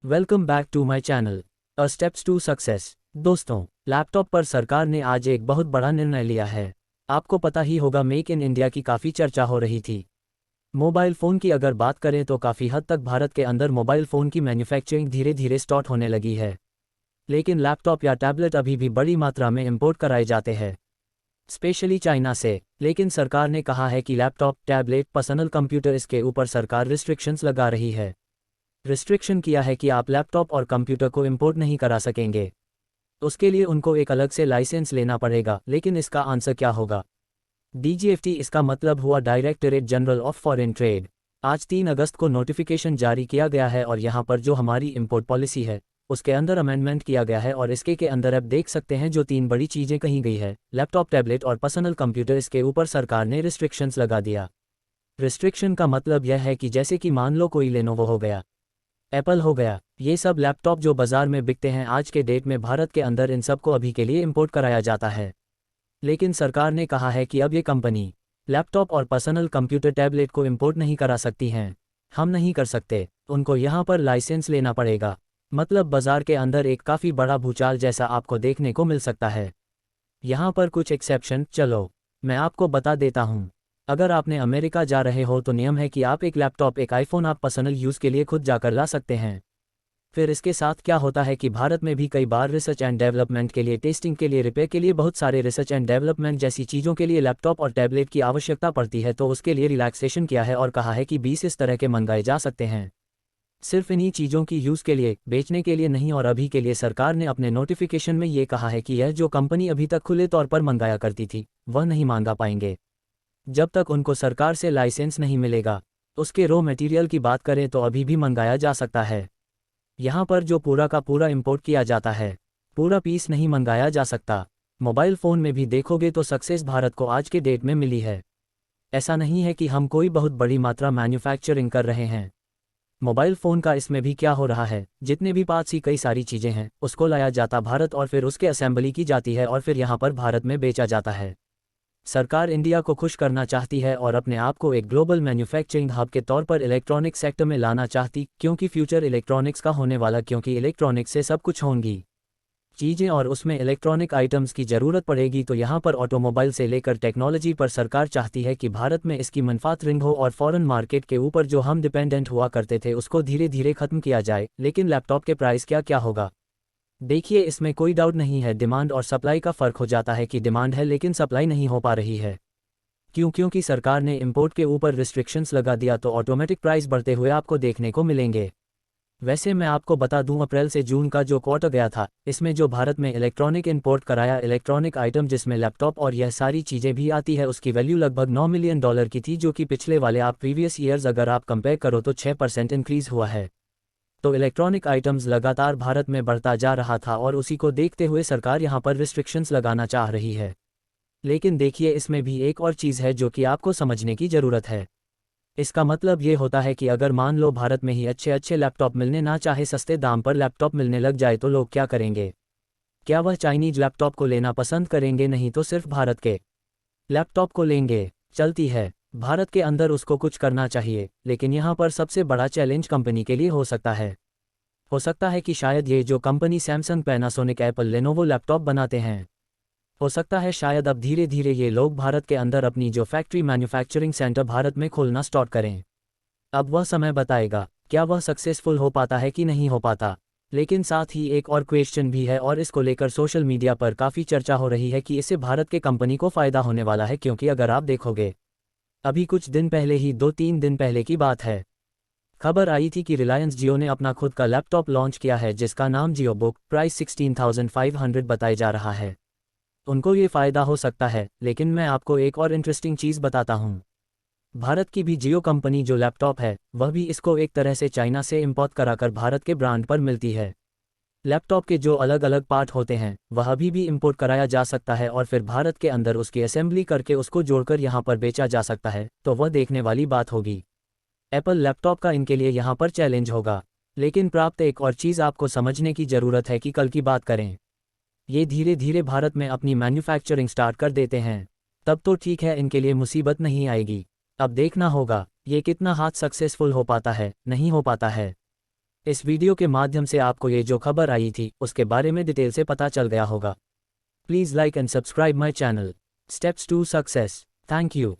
Welcome back to my channel a steps to success. दोस्तों, laptop पर सरकार ने आज एक बहुत बड़ा निर्णय लिया है। आपको पता ही होगा, मेक इन इंडिया की काफ़ी चर्चा हो रही थी। मोबाइल फ़ोन की अगर बात करें तो काफ़ी हद तक भारत के अंदर मोबाइल फ़ोन की मैन्युफैक्चरिंग धीरे धीरे स्टार्ट होने लगी है। लेकिन लैपटॉप या टैबलेट अभी भी बड़ी मात्रा में इंपोर्ट कराए जाते हैं, स्पेशली चाइना से। लेकिन सरकार ने कहा है कि लैपटॉप, टैबलेट, पर्सनल कंप्यूटर, इसके ऊपर सरकार रिस्ट्रिक्शंस लगा रही है। रिस्ट्रिक्शन किया है कि आप लैपटॉप और कंप्यूटर को इंपोर्ट नहीं करा सकेंगे। उसके लिए उनको एक अलग से लाइसेंस लेना पड़ेगा। लेकिन इसका आंसर क्या होगा? डीजीएफटी, इसका मतलब हुआ directorate general of foreign trade. आज 3 अगस्त को नोटिफिकेशन जारी किया गया है और यहाँ पर जो हमारी इंपोर्ट पॉलिसी है उसके अंदर अमेंडमेंट किया गया है। और इसके के अंदर आप देख सकते हैं जो 3 बड़ी चीज़ें कही गई है, लैपटॉप, टैबलेट और पर्सनल कंप्यूटर, इसके ऊपर सरकार ने रिस्ट्रिक्शंस लगा दिया। रिस्ट्रिक्शन का मतलब यह है कि जैसे कि मान लो कोई लेनोवो हो गया, एप्पल हो गया, ये सब लैपटॉप जो बाजार में बिकते हैं आज के डेट में भारत के अंदर, इन सब को अभी के लिए इंपोर्ट कराया जाता है। लेकिन सरकार ने कहा है कि अब ये कंपनी लैपटॉप और पर्सनल कंप्यूटर, टैबलेट को इंपोर्ट नहीं करा सकती हैं। हम नहीं कर सकते, उनको यहाँ पर लाइसेंस लेना पड़ेगा। मतलब बाजार के अंदर एक काफ़ी बड़ा भूचाल जैसा आपको देखने को मिल सकता है। यहाँ पर कुछ एक्सेप्शन, चलो मैं आपको बता देता हूँ। अगर आपने अमेरिका जा रहे हो तो नियम है कि आप एक लैपटॉप, एक आईफोन आप पर्सनल यूज़ के लिए खुद जाकर ला सकते हैं। फिर इसके साथ क्या होता है कि भारत में भी कई बार रिसर्च एंड डेवलपमेंट के लिए, टेस्टिंग के लिए, रिपेयर के लिए, बहुत सारे रिसर्च एंड डेवलपमेंट जैसी चीज़ों के लिए लैपटॉप और टैबलेट की आवश्यकता पड़ती है। तो उसके लिए रिलैक्सेशन किया है और कहा है कि 20 इस तरह के मंगाए जा सकते हैं, सिर्फ इन्हीं चीज़ों की यूज़ के लिए, बेचने के लिए नहीं। और अभी के लिए सरकार ने अपने नोटिफिकेशन में ये कहा है कि यह जो कंपनी अभी तक खुले तौर पर मंगाया करती थी वह नहीं मांगा पाएंगे जब तक उनको सरकार से लाइसेंस नहीं मिलेगा। उसके रॉ मटेरियल की बात करें तो अभी भी मंगाया जा सकता है। यहाँ पर जो पूरा का पूरा इंपोर्ट किया जाता है, पूरा पीस नहीं मंगाया जा सकता। मोबाइल फ़ोन में भी देखोगे तो सक्सेस भारत को आज के डेट में मिली है। ऐसा नहीं है कि हम कोई बहुत बड़ी मात्रा मैन्युफैक्चरिंग कर रहे हैं। मोबाइल फ़ोन का इसमें भी क्या हो रहा है, जितने भी पार्ट्स ही कई सारी चीज़ें हैं उसको लाया जाता भारत और फिर उसके असेंबली की जाती है और फिर यहाँ पर भारत में बेचा जाता है। सरकार इंडिया को खुश करना चाहती है और अपने आप को एक ग्लोबल मैन्युफैक्चरिंग हब के तौर पर इलेक्ट्रॉनिक सेक्टर में लाना चाहती, क्योंकि फ्यूचर इलेक्ट्रॉनिक्स का होने वाला, क्योंकि इलेक्ट्रॉनिक्स से सब कुछ होंगी चीज़ें और उसमें इलेक्ट्रॉनिक आइटम्स की ज़रूरत पड़ेगी। तो यहाँ पर ऑटोमोबाइल से लेकर टेक्नोलॉजी पर सरकार चाहती है कि भारत में इसकी मैन्युफैक्चरिंग हो और फॉरेन मार्केट के ऊपर जो हम डिपेंडेंट हुआ करते थे उसको धीरे धीरे ख़त्म किया जाए। लेकिन लैपटॉप के प्राइस क्या होगा? देखिए, इसमें कोई डाउट नहीं है, डिमांड और सप्लाई का फ़र्क हो जाता है कि डिमांड है लेकिन सप्लाई नहीं हो पा रही है। क्योंकि सरकार ने इंपोर्ट के ऊपर रिस्ट्रिक्शंस लगा दिया तो ऑटोमेटिक प्राइस बढ़ते हुए आपको देखने को मिलेंगे। वैसे मैं आपको बता दूं, अप्रैल से जून का जो क्वार्टर गया था इसमें जो भारत में इलेक्ट्रॉनिक इंपोर्ट कराया, इलेक्ट्रॉनिक आइटम जिसमें लैपटॉप और यह सारी चीज़ें भी आती है, उसकी वैल्यू लगभग $9 मिलियन की थी, जो कि पिछले वाले आप प्रीवियस ईयर्स अगर आप कंपेयर करो तो 6% इंक्रीज़ हुआ है। तो इलेक्ट्रॉनिक आइटम्स लगातार भारत में बढ़ता जा रहा था और उसी को देखते हुए सरकार यहाँ पर रिस्ट्रिक्शंस लगाना चाह रही है। लेकिन देखिए, इसमें भी एक और चीज़ है जो कि आपको समझने की ज़रूरत है। इसका मतलब ये होता है कि अगर मान लो भारत में ही अच्छे अच्छे लैपटॉप मिलने ना चाहे, सस्ते दाम पर लैपटॉप मिलने लग जाए तो लोग क्या करेंगे? क्या वह चाइनीज लैपटॉप को लेना पसंद करेंगे? नहीं, तो सिर्फ भारत के लैपटॉप को लेंगे। चलती है, भारत के अंदर उसको कुछ करना चाहिए। लेकिन यहाँ पर सबसे बड़ा चैलेंज कंपनी के लिए हो सकता है कि शायद ये जो company Samsung, Panasonic, Apple, Lenovo laptop बनाते हैं, हो सकता है शायद अब धीरे धीरे ये लोग भारत के अंदर अपनी जो फैक्ट्री, मैन्युफैक्चरिंग सेंटर भारत में खोलना स्टार्ट करें। अब वह समय बताएगा क्या वह सक्सेसफुल हो पाता है कि नहीं हो पाता। लेकिन साथ ही एक और क्वेश्चन भी है और इसको लेकर सोशल मीडिया पर काफ़ी चर्चा हो रही है कि इससे भारत के कंपनी को फ़ायदा होने वाला है। क्योंकि अगर आप देखोगे, अभी कुछ दिन पहले ही, 2-3 दिन पहले की बात है, खबर आई थी कि रिलायंस जियो ने अपना खुद का लैपटॉप लॉन्च किया है जिसका नाम जियो बुक, प्राइस 16,500 बताया जा रहा है। उनको ये फ़ायदा हो सकता है। लेकिन मैं आपको एक और इंटरेस्टिंग चीज़ बताता हूँ, भारत की भी जियो कंपनी जो लैपटॉप है वह भी इसको एक तरह से चाइना से इंपोर्ट कराकर भारत के ब्रांड पर मिलती है। लैपटॉप के जो अलग अलग पार्ट होते हैं वह अभी भी इंपोर्ट कराया जा सकता है और फिर भारत के अंदर उसकी असेंबली करके उसको जोड़कर यहाँ पर बेचा जा सकता है। तो वह देखने वाली बात होगी। एप्पल लैपटॉप का इनके लिए यहाँ पर चैलेंज होगा। लेकिन प्राप्त एक और चीज़ आपको समझने की ज़रूरत है कि कल की बात करें, ये धीरे धीरे भारत में अपनी मैन्युफैक्चरिंग स्टार्ट कर देते हैं, तब तो ठीक है, इनके लिए मुसीबत नहीं आएगी। अब देखना होगा ये कितना हाथ सक्सेसफुल हो पाता है, नहीं हो पाता है। इस वीडियो के माध्यम से आपको ये जो खबर आई थी उसके बारे में डिटेल से पता चल गया होगा। Please like and subscribe my channel. Steps to success. Thank you.